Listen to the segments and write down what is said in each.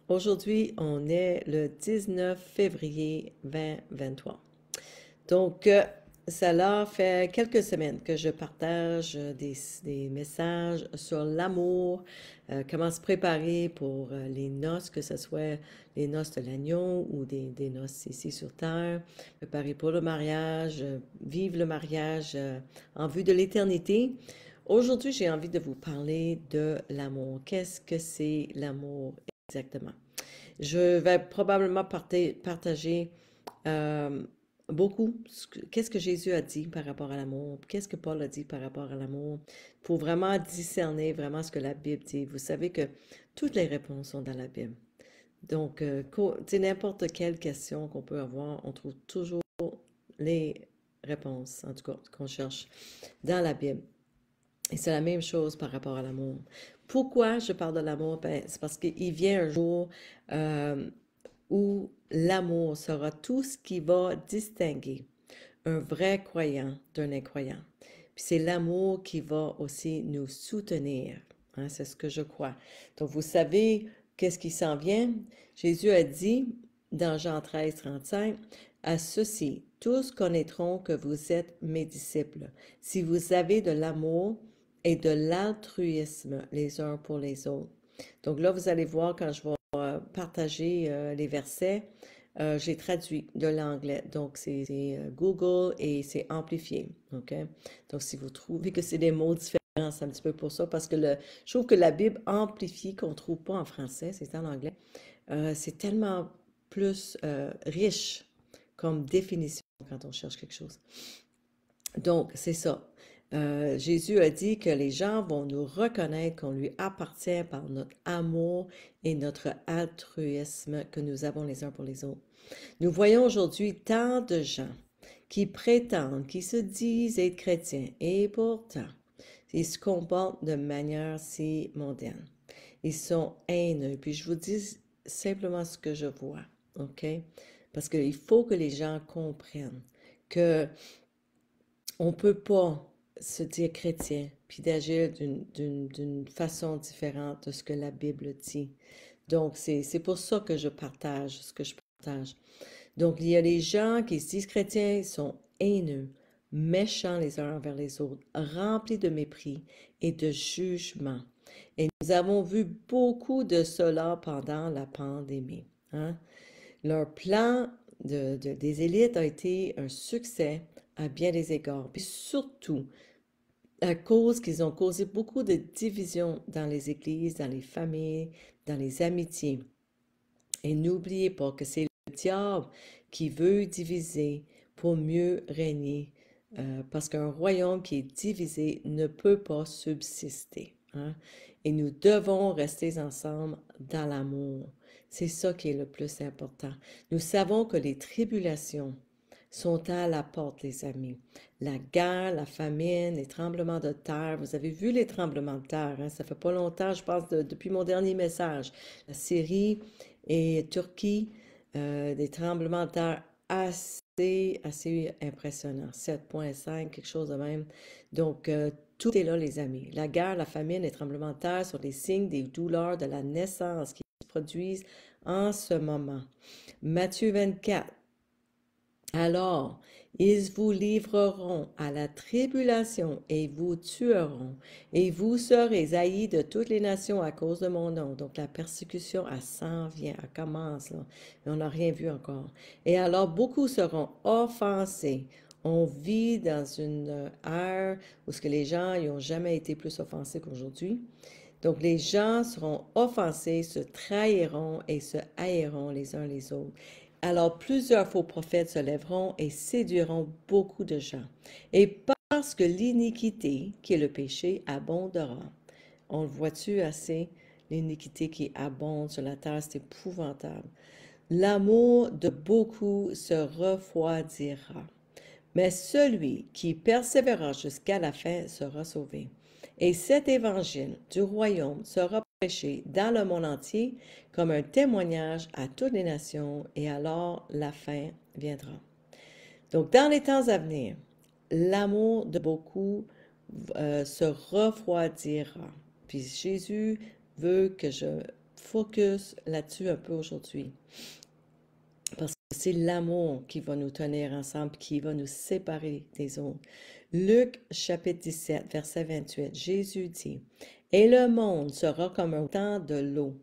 Aujourd'hui, on est le 19 février 2023. Donc, ça fait quelques semaines que je partage des messages sur l'amour, comment se préparer pour les noces, que ce soit les noces de l'agneau ou des noces ici sur Terre, préparer pour le mariage, vivre le mariage en vue de l'éternité. Aujourd'hui, j'ai envie de vous parler de l'amour. Qu'est-ce que c'est l'amour exactement? Je vais probablement partager euh, beaucoup. Qu'est-ce que Jésus a dit par rapport à l'amour? Qu'est-ce que Paul a dit par rapport à l'amour? Pour vraiment discerner vraiment ce que la Bible dit. Vous savez que toutes les réponses sont dans la Bible. Donc, n'importe quelle question qu'on peut avoir, on trouve toujours les réponses, en tout cas, qu'on cherche dans la Bible. Et c'est la même chose par rapport à l'amour. Pourquoi je parle de l'amour? Ben, c'est parce qu'il vient un jour euh, où l'amour sera tout ce qui va distinguer un vrai croyant d'un incroyant. Puis c'est l'amour qui va aussi nous soutenir. Hein, c'est ce que je crois. Donc, vous savez qu'est-ce qui s'en vient? Jésus a dit dans Jean 13, 35, à ceux-ci, tous connaîtront que vous êtes mes disciples, si vous avez de l'amour et de l'altruisme les uns pour les autres. Donc là, vous allez voir quand je vais partager les versets, j'ai traduit de l'anglais. Donc, c'est Google et c'est amplifié. OK? Donc, si vous trouvez que c'est des mots différents, c'est un petit peu pour ça, parce que je trouve que la Bible amplifiée qu'on ne trouve pas en français, c'est en anglais, c'est tellement plus riche comme définition quand on cherche quelque chose. Donc, c'est ça. Jésus a dit que les gens vont nous reconnaître qu'on lui appartient par notre amour et notre altruisme que nous avons les uns pour les autres. Nous voyons aujourd'hui tant de gens qui prétendent, qui se disent être chrétiens, et pourtant, ils se comportent de manière si mondaine. Ils sont haineux. Puis je vous dis simplement ce que je vois, OK? Parce qu'il faut que les gens comprennent que on peut pas se dire chrétien puis d'agir d'une façon différente de ce que la Bible dit. Donc, c'est pour ça que je partage ce que je partage. Donc, il y a des gens qui se disent chrétiens, ils sont haineux, méchants les uns envers les autres, remplis de mépris et de jugement. Et nous avons vu beaucoup de cela pendant la pandémie. Hein? Leur plan des élites a été un succès à bien des égards, puis surtout à cause qu'ils ont causé beaucoup de divisions dans les églises, dans les familles, dans les amitiés. Et n'oubliez pas que c'est le diable qui veut diviser pour mieux régner, parce qu'un royaume qui est divisé ne peut pas subsister. Hein? Et nous devons rester ensemble dans l'amour. C'est ça qui est le plus important. Nous savons que les tribulations sont à la porte, les amis. La guerre, la famine, les tremblements de terre. Vous avez vu les tremblements de terre, hein? Ça fait pas longtemps, je pense, depuis mon dernier message. La Syrie et Turquie, des tremblements de terre assez impressionnants. 7,5, quelque chose de même. Donc, tout est là, les amis. La guerre, la famine, les tremblements de terre sont des signes des douleurs de la naissance qui se produisent en ce moment. Matthieu 24. Alors, ils vous livreront à la tribulation et vous tueront, et vous serez haïs de toutes les nations à cause de mon nom. Donc, la persécution, elle s'en vient, elle commence, là. Mais on n'a rien vu encore. Et alors, beaucoup seront offensés. On vit dans une ère où ce que les gens n'ont jamais été plus offensés qu'aujourd'hui. Donc, les gens seront offensés, se trahiront et se haïront les uns les autres. Alors plusieurs faux prophètes se lèveront et séduiront beaucoup de gens. Et parce que l'iniquité, qui est le péché, abondera. On le voit-tu assez? L'iniquité qui abonde sur la terre, c'est épouvantable. L'amour de beaucoup se refroidira. Mais celui qui persévérera jusqu'à la fin sera sauvé. Et cet évangile du royaume sera prêché dans le monde entier comme un témoignage à toutes les nations, et alors la fin viendra. Donc, dans les temps à venir, l'amour de beaucoup se refroidira. Puis Jésus veut que je focus là-dessus un peu aujourd'hui. Parce que c'est l'amour qui va nous tenir ensemble, qui va nous séparer des autres. Luc chapitre 17, verset 28, Jésus dit, et le monde sera comme un temps de l'eau.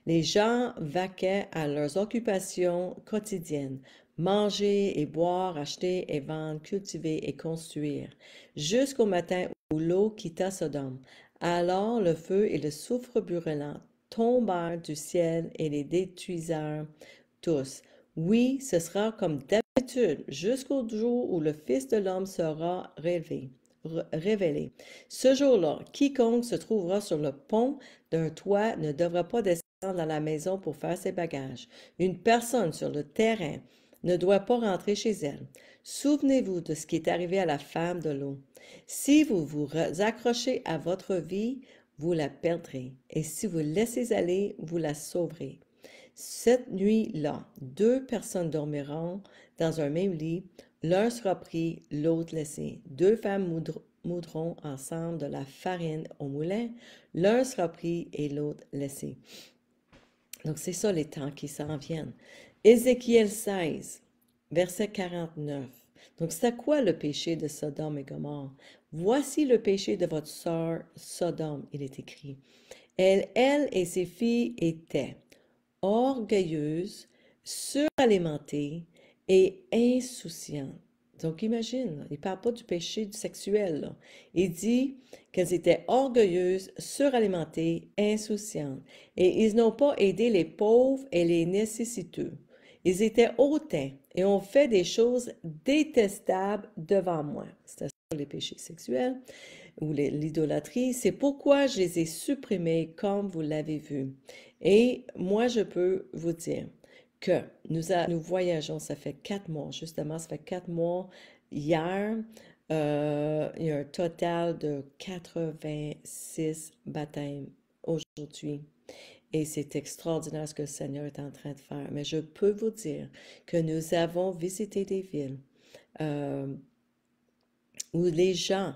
Les gens vaquaient à leurs occupations quotidiennes, manger et boire, acheter et vendre, cultiver et construire, jusqu'au matin où l'eau quitta Sodome. Alors le feu et le soufre brûlant tombèrent du ciel et les détruisirent tous. Oui, ce sera comme d'habitude, jusqu'au jour où le Fils de l'homme sera révélé. Ce jour-là, quiconque se trouvera sur le pont d'un toit ne devra pas descendre dans la maison pour faire ses bagages. Une personne sur le terrain ne doit pas rentrer chez elle. Souvenez-vous de ce qui est arrivé à la femme de l'eau. Si vous vous accrochez à votre vie, vous la perdrez. Et si vous laissez aller, vous la sauverez. Cette nuit-là, 2 personnes dormiront dans un même lit, l'un sera pris, l'autre laissé. 2 femmes moudront ensemble de la farine au moulin, l'un sera pris et l'autre laissé. Donc c'est ça les temps qui s'en viennent. Ézéchiel 16, verset 49. Donc c'est quoi le péché de Sodome et Gomorrhe? Voici le péché de votre sœur Sodome, il est écrit. Elle et ses filles étaient orgueilleuse, suralimentée et insouciante. Donc imagine, il ne parle pas du péché du sexuel, là. Il dit qu'elles étaient orgueilleuses, suralimentées, insouciantes. Et ils n'ont pas aidé les pauvres et les nécessiteux. Ils étaient hautains et ont fait des choses détestables devant moi. C'est ça les péchés sexuels ou l'idolâtrie. C'est pourquoi je les ai supprimés comme vous l'avez vu. Et moi, je peux vous dire que nous voyageons, ça fait 4 mois, justement, ça fait 4 mois. Hier, il y a un total de 86 baptêmes aujourd'hui. Et c'est extraordinaire ce que le Seigneur est en train de faire. Mais je peux vous dire que nous avons visité des villes euh, où les gens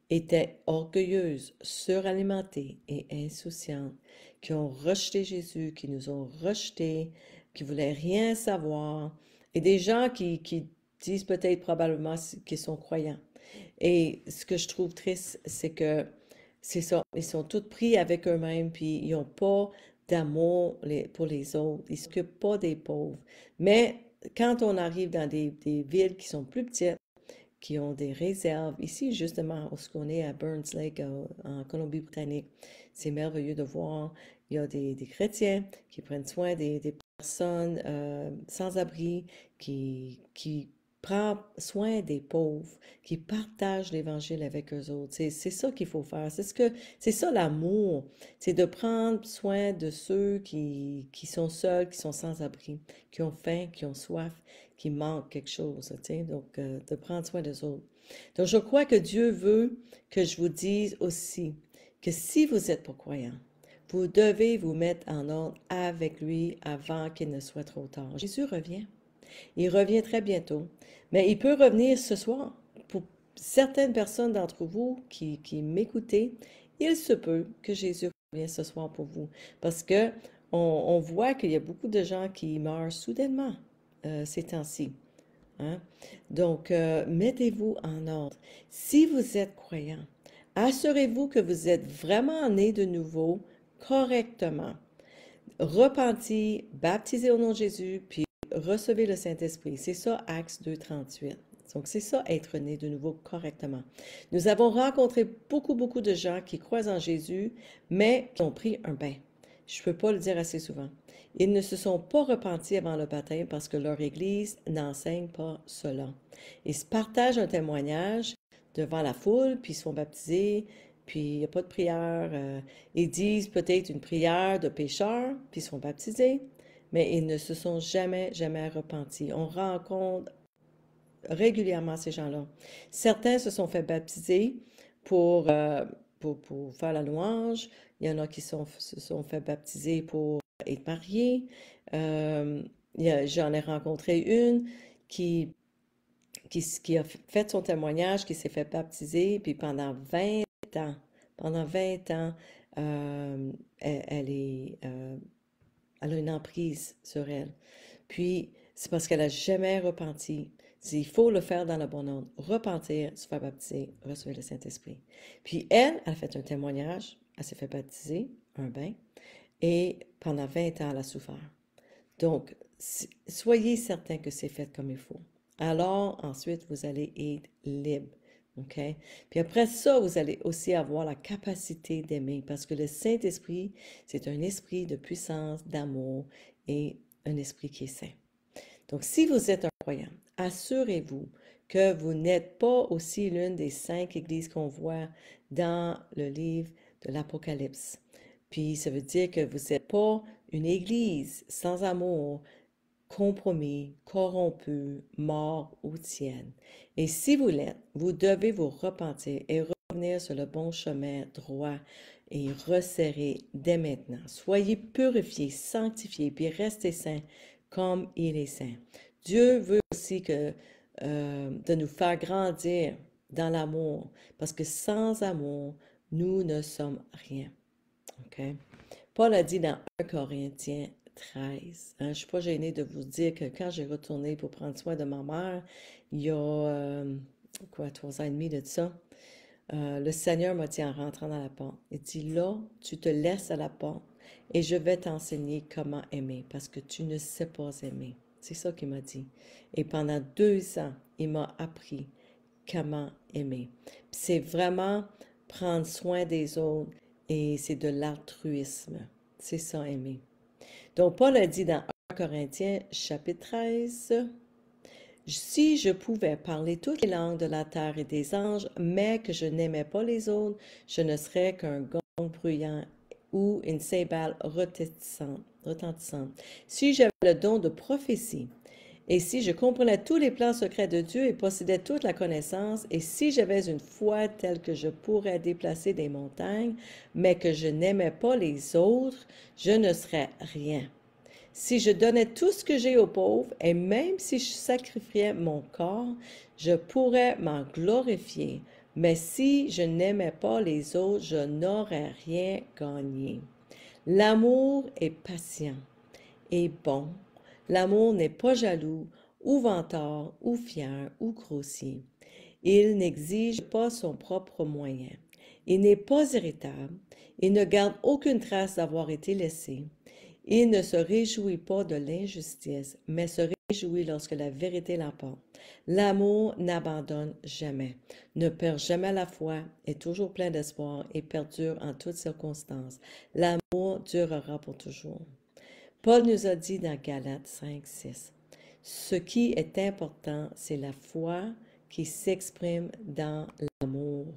étaient orgueilleuses, suralimentées et insouciantes, qui ont rejeté Jésus, qui nous ont rejetés, qui voulaient rien savoir, et des gens qui disent peut-être probablement qu'ils sont croyants. Et ce que je trouve triste, c'est que c'est ça, ils sont tous pris avec eux-mêmes, puis ils n'ont pas d'amour pour les autres, ils ne s'occupent pas des pauvres. Mais quand on arrive dans des villes qui sont plus petites, qui ont des réserves. Ici, justement, où on est à Burns Lake, en Colombie-Britannique, c'est merveilleux de voir. Il y a des chrétiens qui prennent soin des personnes sans-abri, qui prennent soin des pauvres, qui partagent l'Évangile avec eux autres. C'est ça qu'il faut faire. C'est ça l'amour. C'est de prendre soin de ceux qui sont seuls, qui sont sans-abri, qui ont faim, qui ont soif, qui manquent quelque chose, tu sais, donc de prendre soin des autres. Donc, je crois que Dieu veut que je vous dise aussi que si vous êtes pas croyant, vous devez vous mettre en ordre avec lui avant qu'il ne soit trop tard. Jésus revient. Il revient très bientôt, mais il peut revenir ce soir. Pour certaines personnes d'entre vous qui m'écoutez, il se peut que Jésus revienne ce soir pour vous, parce que on voit qu'il y a beaucoup de gens qui meurent soudainement ces temps-ci. Hein? Donc, mettez-vous en ordre. Si vous êtes croyant, assurez-vous que vous êtes vraiment né de nouveau correctement. Repenti, baptisé au nom de Jésus, puis recevez le Saint-Esprit. C'est ça, Actes 2:38. Donc, c'est ça, être né de nouveau correctement. Nous avons rencontré beaucoup de gens qui croient en Jésus, mais qui ont pris un bain. Je ne peux pas le dire assez souvent. Ils ne se sont pas repentis avant le baptême parce que leur Église n'enseigne pas cela. Ils se partagent un témoignage devant la foule, puis ils se font baptiser, puis il n'y a pas de prière. Ils disent peut-être une prière de pécheurs, puis ils se font baptiser, mais ils ne se sont jamais repentis. On rencontre régulièrement ces gens-là. Certains se sont fait baptiser pour, euh, pour faire la louange. Il y en a qui se sont fait baptiser pour être mariés. Euh, J'en ai rencontré une qui, qui a fait son témoignage, qui s'est fait baptiser, puis pendant 20 ans, elle est Elle a une emprise sur elle. Puis, c'est parce qu'elle n'a jamais repenti. Il faut le faire dans le bon ordre. Repentir, se faire baptiser, recevoir le Saint-Esprit. Puis elle a fait un témoignage, elle s'est fait baptiser, un bain, et pendant 20 ans, elle a souffert. Donc, soyez certain que c'est fait comme il faut. Alors, ensuite, vous allez être libre. OK? Puis après ça, vous allez aussi avoir la capacité d'aimer parce que le Saint-Esprit, c'est un esprit de puissance, d'amour et un esprit qui est saint. Donc, si vous êtes un croyant, assurez-vous que vous n'êtes pas aussi l'une des 5 églises qu'on voit dans le livre de l'Apocalypse. Puis, ça veut dire que vous n'êtes pas une église sans amour, compromis, corrompu, mort ou tienne. Et si vous l'êtes, vous devez vous repentir et revenir sur le bon chemin droit et resserrer dès maintenant. Soyez purifiés, sanctifiés, puis restez saints comme il est saint. Dieu veut aussi de nous faire grandir dans l'amour, parce que sans amour, nous ne sommes rien. OK? Paul a dit dans 1 Corinthiens 13, je ne suis pas gênée de vous dire que quand j'ai retourné pour prendre soin de ma mère, il y a, 3 ans et demi de ça, le Seigneur m'a dit en rentrant dans la porte, il dit, là, tu te laisses à la porte et je vais t'enseigner comment aimer parce que tu ne sais pas aimer. C'est ça qu'il m'a dit. Et pendant 2 ans, il m'a appris comment aimer. C'est vraiment prendre soin des autres et c'est de l'altruisme. C'est ça, aimer. Donc, Paul a dit dans 1 Corinthiens, chapitre 13, si je pouvais parler toutes les langues de la terre et des anges, mais que je n'aimais pas les autres, je ne serais qu'un gong bruyant ou une cymbale retentissante. Si j'avais le don de prophétie, et si je comprenais tous les plans secrets de Dieu et possédais toute la connaissance, et si j'avais une foi telle que je pourrais déplacer des montagnes, mais que je n'aimais pas les autres, je ne serais rien. Si je donnais tout ce que j'ai aux pauvres, et même si je sacrifiais mon corps, je pourrais m'en glorifier. Mais si je n'aimais pas les autres, je n'aurais rien gagné. L'amour est patient et bon. L'amour n'est pas jaloux, ou vantard, ou fier, ou grossier. Il n'exige pas son propre moyen. Il n'est pas irritable. Il ne garde aucune trace d'avoir été laissé. Il ne se réjouit pas de l'injustice, mais se réjouit lorsque la vérité l'emporte. L'amour n'abandonne jamais, ne perd jamais la foi, est toujours plein d'espoir et perdure en toutes circonstances. L'amour durera pour toujours. Paul nous a dit dans Galates 5, 6, ce qui est important, c'est la foi qui s'exprime dans l'amour.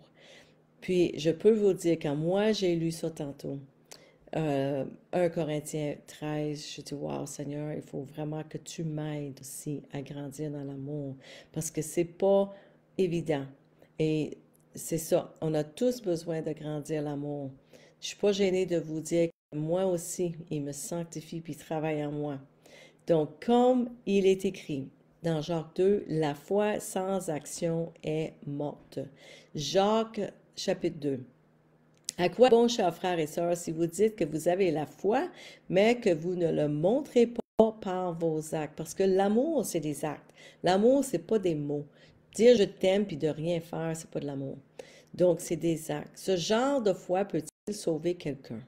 Puis, je peux vous dire, quand moi j'ai lu ça tantôt, 1 Corinthiens 13, je dis, wow, Seigneur, il faut vraiment que tu m'aides aussi à grandir dans l'amour, parce que c'est pas évident. Et c'est ça, on a tous besoin de grandir l'amour. Je suis pas gênée de vous dire que moi aussi, il me sanctifie puis travaille en moi. Donc, comme il est écrit dans Jacques 2, la foi sans action est morte. Jacques chapitre 2. À quoi bon, chers frères et sœurs, si vous dites que vous avez la foi, mais que vous ne le montrez pas par vos actes? Parce que l'amour, c'est des actes. L'amour, c'est pas des mots. Dire je t'aime puis de rien faire, c'est pas de l'amour. Donc, c'est des actes. Ce genre de foi peut-il sauver quelqu'un?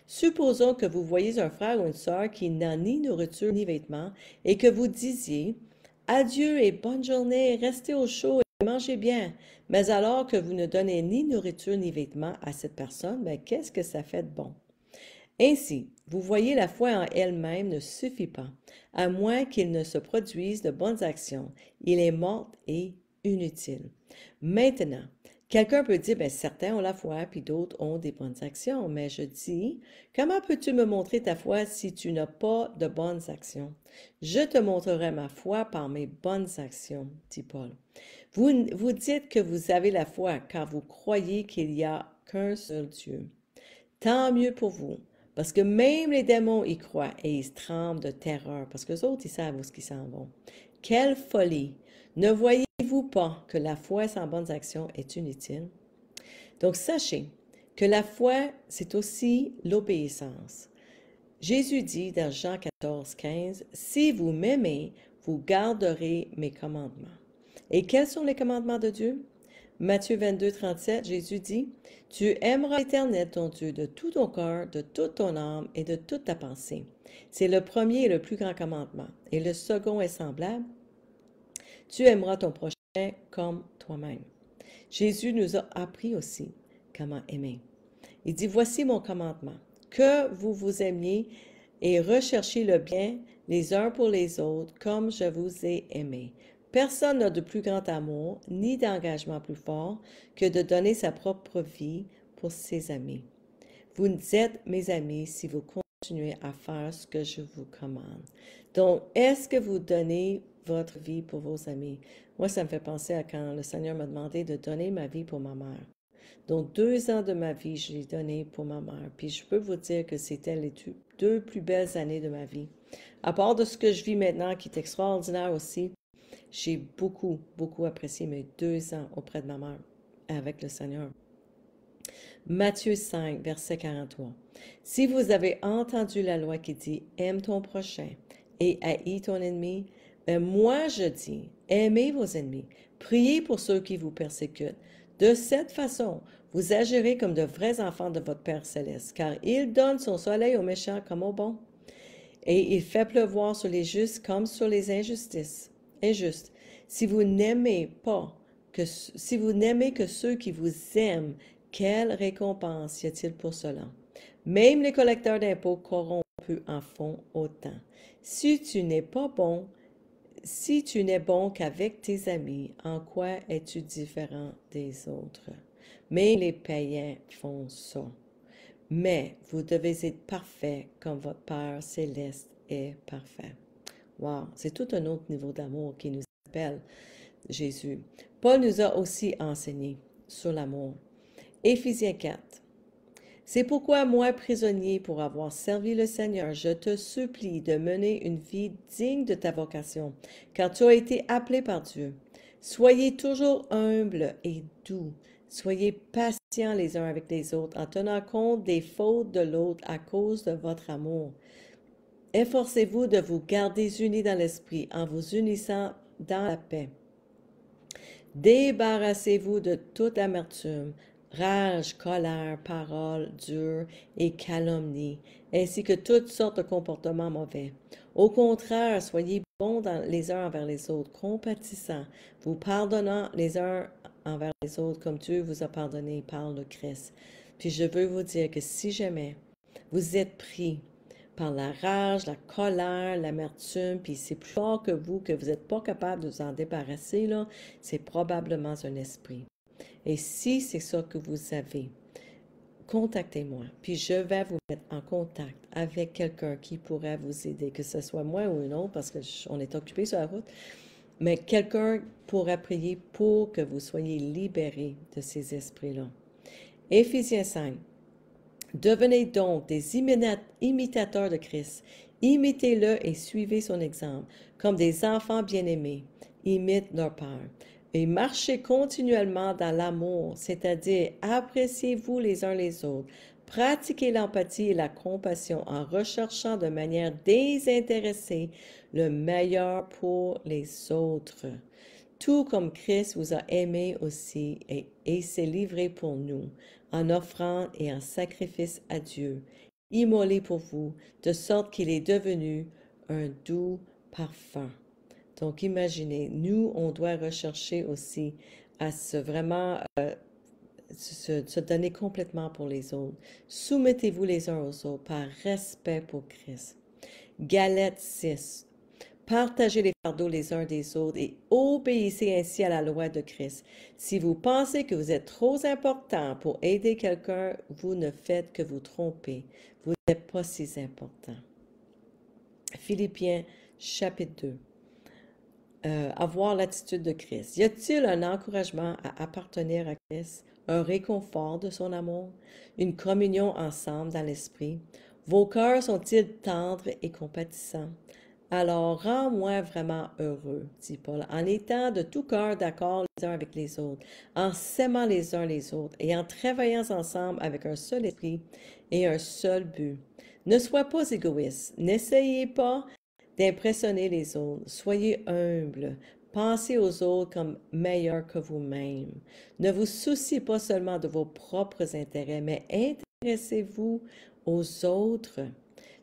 Supposons que vous voyez un frère ou une sœur qui n'a ni nourriture ni vêtements et que vous disiez adieu et bonne journée, restez au chaud et mangez bien. Mais alors que vous ne donnez ni nourriture ni vêtements à cette personne, ben, qu'est-ce que ça fait de bon? Ainsi, vous voyez, la foi en elle-même ne suffit pas, à moins qu'il ne se produise de bonnes actions. Il est mort et inutile. Maintenant, quelqu'un peut dire, ben, certains ont la foi, puis d'autres ont des bonnes actions. Mais je dis, comment peux-tu me montrer ta foi si tu n'as pas de bonnes actions? Je te montrerai ma foi par mes bonnes actions, dit Paul. Vous dites que vous avez la foi car vous croyez qu'il n'y a qu'un seul Dieu. Tant mieux pour vous, parce que même les démons y croient et ils tremblent de terreur, parce que les autres, ils savent où ils s'en vont. Quelle folie! Ne voyez-vous pas que la foi sans bonnes actions est inutile? Donc, sachez que la foi, c'est aussi l'obéissance. Jésus dit dans Jean 14, 15, « Si vous m'aimez, vous garderez mes commandements. » Et quels sont les commandements de Dieu? Matthieu 22, 37, Jésus dit, « Tu aimeras l'Éternel ton Dieu de tout ton cœur, de toute ton âme et de toute ta pensée. » C'est le premier et le plus grand commandement. Et le second est semblable. Tu aimeras ton prochain comme toi-même. Jésus nous a appris aussi comment aimer. Il dit, « Voici mon commandement, que vous vous aimiez et recherchiez le bien les uns pour les autres comme je vous ai aimé. Personne n'a de plus grand amour ni d'engagement plus fort que de donner sa propre vie pour ses amis. Vous êtes mes amis si vous continuez à faire ce que je vous commande. » Donc, est-ce que vous donnez votre vie pour vos amis? Moi, ça me fait penser à quand le Seigneur m'a demandé de donner ma vie pour ma mère. Donc, 2 ans de ma vie, je l'ai donné pour ma mère. Puis, je peux vous dire que c'était les 2 plus belles années de ma vie. À part de ce que je vis maintenant, qui est extraordinaire aussi, j'ai beaucoup, beaucoup apprécié mes 2 ans auprès de ma mère avec le Seigneur. Matthieu 5, verset 43. Si vous avez entendu la loi qui dit « Aime ton prochain et haïs ton ennemi », ben moi je dis « Aimez vos ennemis, priez pour ceux qui vous persécutent. De cette façon, vous agirez comme de vrais enfants de votre Père céleste, car il donne son soleil aux méchants comme aux bons, et il fait pleuvoir sur les justes comme sur les injustes. Si vous n'aimez que ceux qui vous aiment, quelle récompense y a-t-il pour cela? Même les collecteurs d'impôts corrompus en font autant. Si tu n'es bon qu'avec tes amis, en quoi es-tu différent des autres? Même les païens font ça. Mais vous devez être parfait comme votre Père céleste est parfait. Wow, c'est tout un autre niveau d'amour qui nous appelle Jésus. Paul nous a aussi enseigné sur l'amour. Éphésiens 4. C'est pourquoi moi, prisonnier, pour avoir servi le Seigneur, je te supplie de mener une vie digne de ta vocation, car tu as été appelé par Dieu. Soyez toujours humbles et doux. Soyez patients les uns avec les autres, en tenant compte des fautes de l'autre à cause de votre amour. Efforcez-vous de vous garder unis dans l'esprit, en vous unissant dans la paix. Débarrassez-vous de toute amertume, rage, colère, paroles dures et calomnie, ainsi que toutes sortes de comportements mauvais. Au contraire, soyez bons les uns envers les autres, compatissants, vous pardonnant les uns envers les autres comme Dieu vous a pardonné par le Christ. Puis je veux vous dire que si jamais vous êtes pris par la rage, la colère, l'amertume, puis c'est plus fort que vous n'êtes pas capable de vous en débarrasser, là, c'est probablement un esprit. Et si c'est ça que vous avez, contactez-moi, puis je vais vous mettre en contact avec quelqu'un qui pourrait vous aider, que ce soit moi ou une autre, parce qu'on est occupé sur la route, mais quelqu'un pourrait prier pour que vous soyez libérés de ces esprits-là. Éphésiens 5. Devenez donc des imitateurs de Christ. Imitez-le et suivez son exemple. Comme des enfants bien-aimés, imitent leur Père. Et marchez continuellement dans l'amour, c'est-à-dire appréciez-vous les uns les autres. Pratiquez l'empathie et la compassion en recherchant de manière désintéressée le meilleur pour les autres. Tout comme Christ vous a aimé aussi et s'est livré pour nous, en offrande et en sacrifice à Dieu, immolé pour vous, de sorte qu'il est devenu un doux parfum. Donc imaginez, nous, on doit rechercher aussi à se donner complètement pour les autres. Soumettez-vous les uns aux autres par respect pour Christ. Galates 6. Partagez les fardeaux les uns des autres et obéissez ainsi à la loi de Christ. Si vous pensez que vous êtes trop important pour aider quelqu'un, vous ne faites que vous tromper. Vous n'êtes pas si important. Philippiens chapitre 2. Avoir l'attitude de Christ. Y a-t-il un encouragement à appartenir à Christ, un réconfort de son amour, une communion ensemble dans l'esprit? Vos cœurs sont-ils tendres et compatissants? Alors, rends-moi vraiment heureux, dit Paul, en étant de tout cœur d'accord les uns avec les autres, en s'aimant les uns les autres et en travaillant ensemble avec un seul esprit et un seul but. Ne sois pas égoïste. N'essayez pas d'impressionner les autres. Soyez humble. Pensez aux autres comme meilleurs que vous-même. Ne vous souciez pas seulement de vos propres intérêts, mais intéressez-vous aux autres.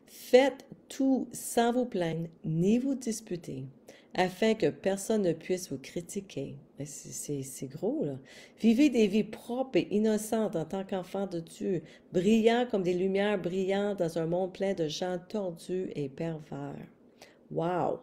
Faites tout sans vous plaindre ni vous disputer, afin que personne ne puisse vous critiquer. C'est gros, là. Vivez des vies propres et innocentes en tant qu'enfants de Dieu, brillants comme des lumières brillantes dans un monde plein de gens tordus et pervers. Wow!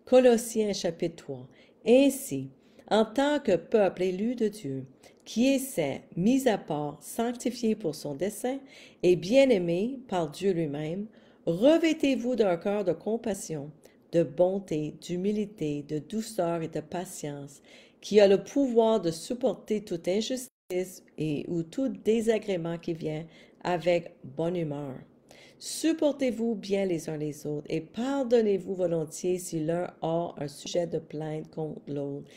Colossiens chapitre 3. Ainsi, en tant que peuple élu de Dieu, qui est saint, mis à part, sanctifié pour son dessein et bien-aimé par Dieu lui-même, revêtez-vous d'un cœur de compassion, de bonté, d'humilité, de douceur et de patience, qui a le pouvoir de supporter toute injustice ou tout désagrément qui vient avec bonne humeur. Supportez-vous bien les uns les autres et pardonnez-vous volontiers si l'un a un sujet de plainte contre l'autre,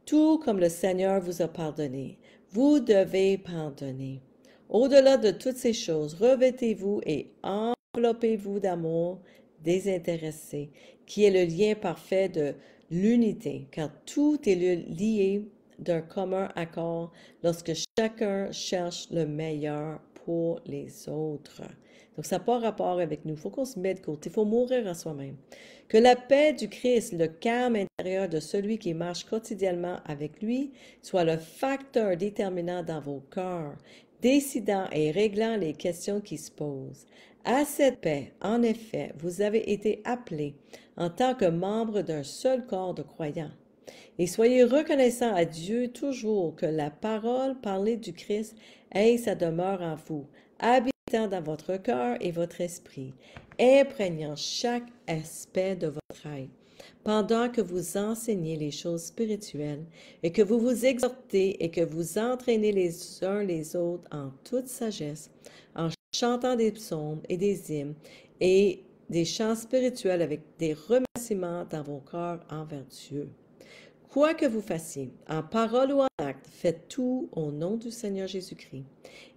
tout comme le Seigneur vous a pardonné. Vous devez pardonner. Au-delà de toutes ces choses, revêtez-vous et enveloppez-vous d'amour désintéressé, qui est le lien parfait de l'unité, car tout est lié d'un commun accord lorsque chacun cherche le meilleur pour les autres. Donc, ça n'a pas rapport avec nous. Il faut qu'on se mette de côté. Il faut mourir à soi-même. Que la paix du Christ, le calme intérieur de celui qui marche quotidiennement avec lui, soit le facteur déterminant dans vos cœurs, décidant et réglant les questions qui se posent. À cette paix, en effet, vous avez été appelés en tant que membres d'un seul corps de croyants. Et soyez reconnaissants à Dieu toujours que la parole parlée du Christ ait sa demeure en vous, habitant dans votre cœur et votre esprit, imprégnant chaque aspect de votre être, pendant que vous enseignez les choses spirituelles et que vous vous exhortez et que vous entraînez les uns les autres en toute sagesse, en chantant des psaumes et des hymnes et des chants spirituels avec des remerciements dans vos cœurs envers Dieu. Quoi que vous fassiez, en parole ou en acte, faites tout au nom du Seigneur Jésus-Christ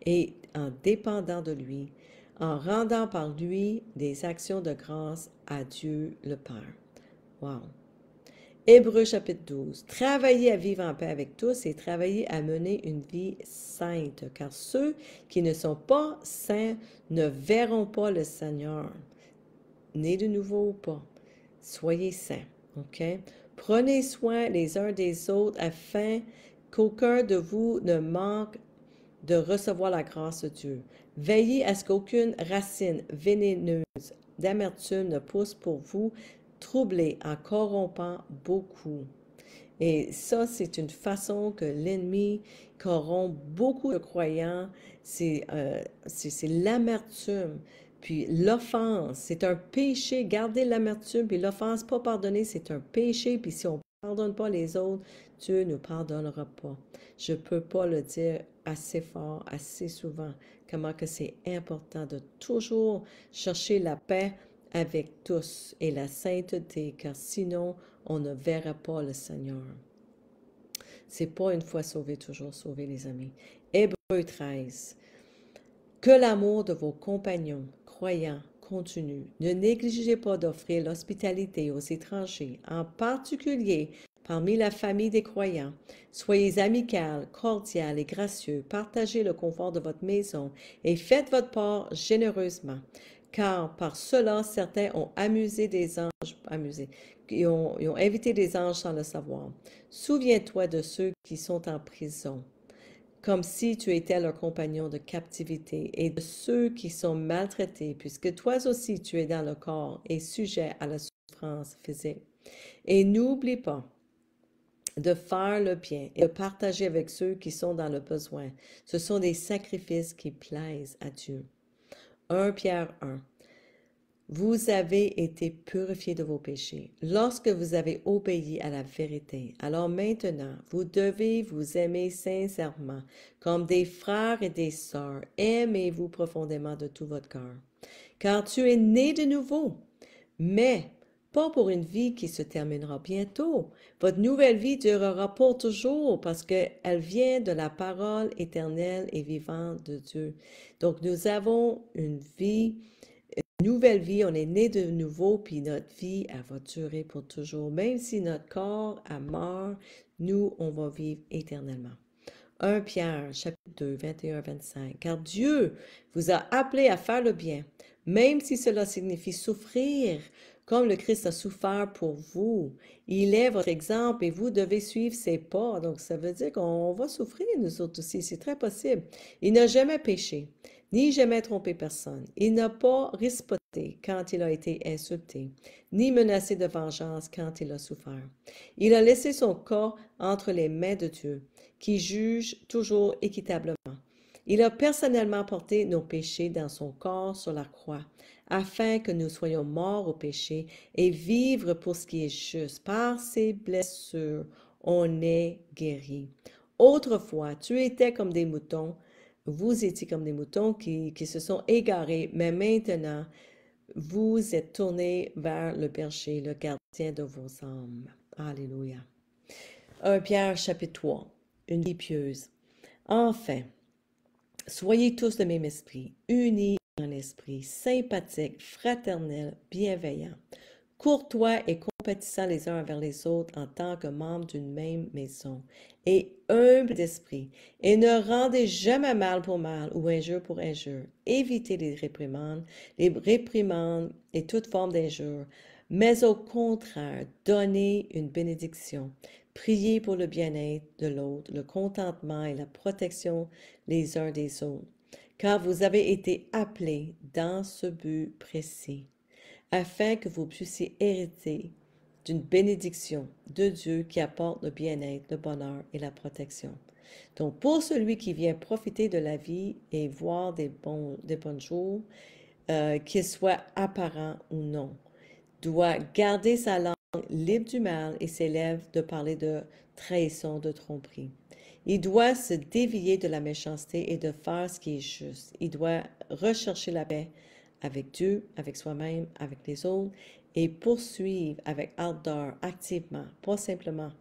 et en dépendant de lui, en rendant par lui des actions de grâce à Dieu le Père. Wow! Hébreux chapitre 12. Travaillez à vivre en paix avec tous et travaillez à mener une vie sainte, car ceux qui ne sont pas saints ne verront pas le Seigneur. Nés de nouveau ou pas, soyez saints, ok? Prenez soin les uns des autres afin qu'aucun de vous ne manque de recevoir la grâce de Dieu. Veillez à ce qu'aucune racine vénéneuse d'amertume ne pousse pour vous troubler en corrompant beaucoup. Et ça, c'est une façon que l'ennemi corrompt beaucoup de croyants, c'est l'amertume. Puis l'offense, c'est un péché. Gardez l'amertume, puis l'offense pas pardonnée, c'est un péché. Puis si on ne pardonne pas les autres, Dieu ne nous pardonnera pas. Je ne peux pas le dire assez fort, assez souvent, comment que c'est important de toujours chercher la paix avec tous et la sainteté, car sinon, on ne verra pas le Seigneur. C'est pas une fois sauvé, toujours sauvé, les amis. Hébreux 13. Que l'amour de vos compagnons croyants continue. Ne négligez pas d'offrir l'hospitalité aux étrangers, en particulier parmi la famille des croyants. Soyez amical, cordial et gracieux. Partagez le confort de votre maison et faites votre part généreusement. Car par cela, certains ont amusé des anges, ils ont invité des anges sans le savoir. Souviens-toi de ceux qui sont en prison, comme si tu étais leur compagnon de captivité, et de ceux qui sont maltraités, puisque toi aussi tu es dans le corps et sujet à la souffrance physique. Et n'oublie pas de faire le bien et de partager avec ceux qui sont dans le besoin. Ce sont des sacrifices qui plaisent à Dieu. 1 Pierre 1. Vous avez été purifiés de vos péchés lorsque vous avez obéi à la vérité. Alors maintenant, vous devez vous aimer sincèrement, comme des frères et des sœurs. Aimez-vous profondément de tout votre cœur. Car tu es né de nouveau, mais pas pour une vie qui se terminera bientôt. Votre nouvelle vie durera pour toujours parce qu'elle vient de la parole éternelle et vivante de Dieu. Donc nous avons une vie nouvelle vie, on est né de nouveau, puis notre vie, elle va durer pour toujours. Même si notre corps a mort, nous, on va vivre éternellement. 1 Pierre, chapitre 2, 21-25. Car Dieu vous a appelé à faire le bien, même si cela signifie souffrir, comme le Christ a souffert pour vous. Il est votre exemple et vous devez suivre ses pas. Donc, ça veut dire qu'on va souffrir, nous autres aussi. C'est très possible. Il n'a jamais péché, ni jamais trompé personne. Il n'a pas rispoté quand il a été insulté, ni menacé de vengeance quand il a souffert. Il a laissé son corps entre les mains de Dieu, qui juge toujours équitablement. Il a personnellement porté nos péchés dans son corps sur la croix, afin que nous soyons morts au péché et vivre pour ce qui est juste. Par ses blessures, on est guéri. Autrefois, tu étais comme des moutons, vous étiez comme des moutons qui se sont égarés, mais maintenant, vous êtes tournés vers le berger, le gardien de vos âmes. Alléluia. 1 Pierre chapitre 3, une vie pieuse. Enfin, soyez tous de même esprit, unis en esprit, sympathiques, fraternels, bienveillants, courtois et compatissants les uns envers les autres en tant que membres d'une même maison, et humbles d'esprit, et ne rendez jamais mal pour mal ou injure pour injure. Évitez les réprimandes et toute forme d'injure, mais au contraire, donnez une bénédiction. Priez pour le bien-être de l'autre, le contentement et la protection les uns des autres, car vous avez été appelés dans ce but précis, afin que vous puissiez hériter d'une bénédiction de Dieu qui apporte le bien-être, le bonheur et la protection. Donc, pour celui qui vient profiter de la vie et voir des bons jours, qu'ils soient apparents ou non, doit garder sa langue libre du mal et ses lèvres de parler de trahison, de tromperie. Il doit se dévier de la méchanceté et de faire ce qui est juste. Il doit rechercher la paix avec Dieu, avec soi-même, avec les autres et poursuivre avec ardeur, activement, pas simplement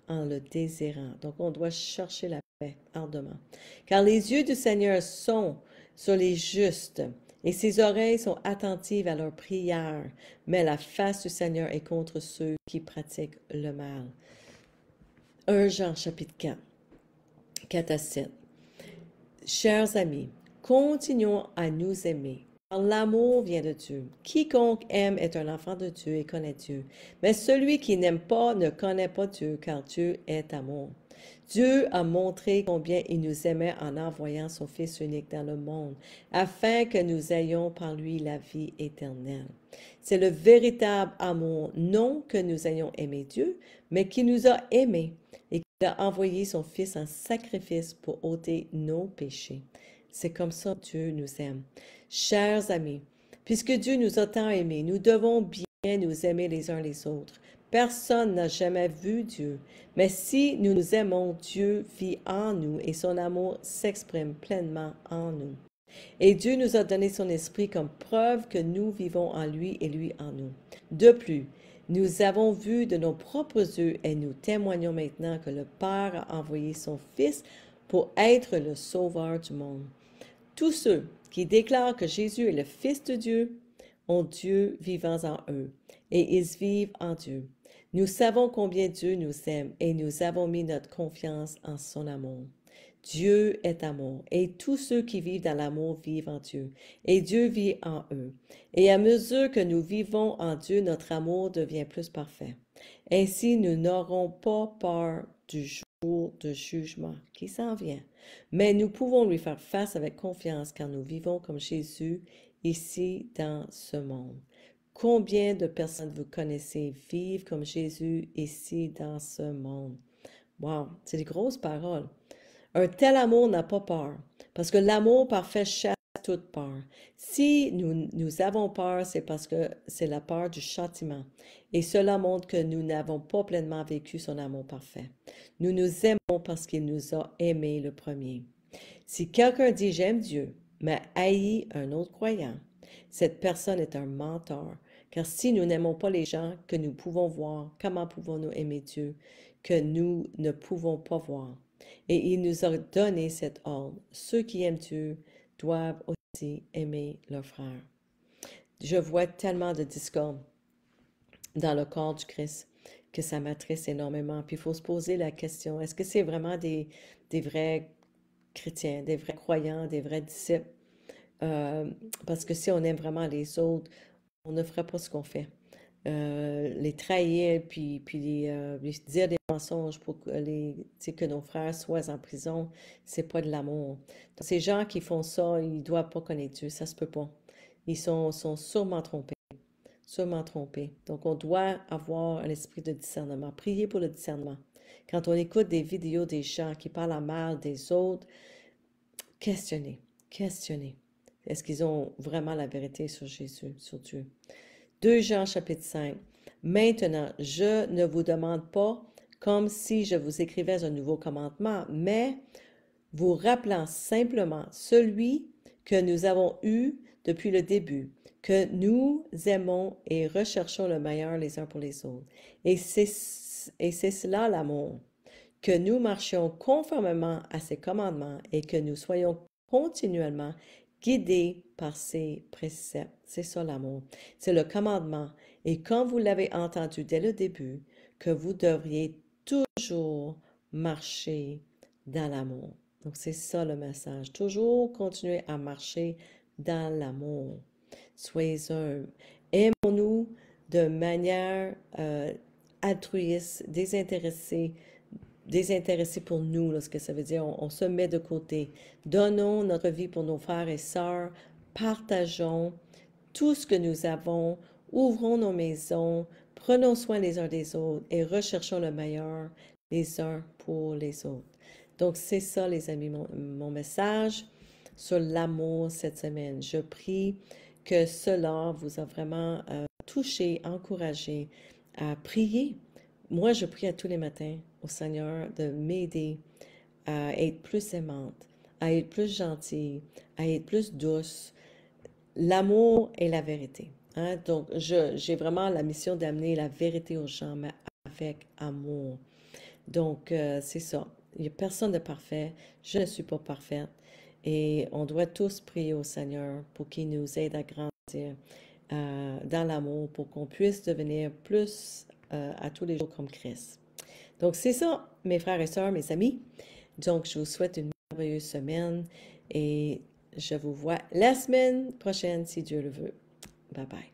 en le désirant. Donc, on doit chercher la paix ardemment. Car les yeux du Seigneur sont sur les justes et ses oreilles sont attentives à leurs prières, mais la face du Seigneur est contre ceux qui pratiquent le mal. 1 Jean chapitre 4, 4 à 7. Chers amis, continuons à nous aimer. Car l'amour vient de Dieu. Quiconque aime est un enfant de Dieu et connaît Dieu. Mais celui qui n'aime pas ne connaît pas Dieu, car Dieu est amour. Dieu a montré combien il nous aimait en envoyant son Fils unique dans le monde, afin que nous ayons par lui la vie éternelle. C'est le véritable amour, non que nous ayons aimé Dieu, mais qui nous a aimés et qu'il a envoyé son Fils en sacrifice pour ôter nos péchés. C'est comme ça que Dieu nous aime. Chers amis, puisque Dieu nous a tant aimés, nous devons bien nous aimer les uns les autres. Personne n'a jamais vu Dieu, mais si nous nous aimons, Dieu vit en nous et son amour s'exprime pleinement en nous. Et Dieu nous a donné son esprit comme preuve que nous vivons en lui et lui en nous. De plus, nous avons vu de nos propres yeux et nous témoignons maintenant que le Père a envoyé son Fils pour être le sauveur du monde. Tous ceux qui déclarent que Jésus est le Fils de Dieu ont Dieu vivant en eux et ils vivent en Dieu. Nous savons combien Dieu nous aime et nous avons mis notre confiance en son amour. Dieu est amour et tous ceux qui vivent dans l'amour vivent en Dieu et Dieu vit en eux. Et à mesure que nous vivons en Dieu, notre amour devient plus parfait. Ainsi, nous n'aurons pas peur du jour de jugement qui s'en vient, mais nous pouvons lui faire face avec confiance car nous vivons comme Jésus ici dans ce monde. Combien de personnes vous connaissez vivent comme Jésus ici dans ce monde? Wow, c'est des grosses paroles. Un tel amour n'a pas peur, parce que l'amour parfait chasse toute peur. Si nous avons peur, c'est parce que c'est la peur du châtiment. Et cela montre que nous n'avons pas pleinement vécu son amour parfait. Nous nous aimons parce qu'il nous a aimés le premier. Si quelqu'un dit j'aime Dieu, mais haït un autre croyant, cette personne est un menteur. Car si nous n'aimons pas les gens que nous pouvons voir, comment pouvons-nous aimer Dieu que nous ne pouvons pas voir? Et il nous a donné cet ordre. Ceux qui aiment Dieu doivent aussi aimer leurs frères. je vois tellement de discorde dans le corps du Christ que ça m'attriste énormément. Puis il faut se poser la question, est-ce que c'est vraiment des vrais chrétiens, des vrais croyants, des vrais disciples? Euh, Parce que si on aime vraiment les autres, on ne ferait pas ce qu'on fait. Les trahir, puis les dire des mensonges pour que, tu sais, que nos frères soient en prison, c'est pas de l'amour. Donc, ces gens qui font ça, ils doivent pas connaître Dieu, ça se peut pas. Ils sont sûrement trompés, sûrement trompés. Donc, on doit avoir un esprit de discernement. Priez pour le discernement. Quand on écoute des vidéos des gens qui parlent à mal des autres, questionnez, questionnez. Est-ce qu'ils ont vraiment la vérité sur Jésus, sur Dieu? 2 Jean chapitre 5. Maintenant, je ne vous demande pas comme si je vous écrivais un nouveau commandement, mais vous rappelant simplement celui que nous avons eu depuis le début, que nous aimons et recherchons le meilleur les uns pour les autres. Et c'est cela l'amour, que nous marchions conformément à ses commandements et que nous soyons continuellement guidés par ses préceptes. C'est ça l'amour. C'est le commandement. Et quand vous l'avez entendu dès le début, que vous devriez toujours marcher dans l'amour. Donc c'est ça le message. Toujours continuer à marcher dans l'amour. Soyez humbles. Aimons-nous de manière altruiste, désintéressé pour nous, là, ce que ça veut dire, on se met de côté. Donnons notre vie pour nos frères et sœurs, partageons tout ce que nous avons, ouvrons nos maisons, prenons soin les uns des autres et recherchons le meilleur les uns pour les autres. Donc, c'est ça, les amis, mon message sur l'amour cette semaine. Je prie que cela vous a vraiment touché, encouragé à prier. Moi, je prie à tous les matins au Seigneur de m'aider à être plus aimante, à être plus gentille, à être plus douce. L'amour est la vérité. Hein? Donc, j'ai vraiment la mission d'amener la vérité aux gens, mais avec amour. Donc, c'est ça. Il n'y a personne de parfait. Je ne suis pas parfaite. Et on doit tous prier au Seigneur pour qu'il nous aide à grandir dans l'amour, pour qu'on puisse devenir plus à tous les jours comme Christ. Donc, c'est ça, mes frères et sœurs, mes amis. Donc, je vous souhaite une merveilleuse semaine et je vous vois la semaine prochaine, si Dieu le veut. Bye bye.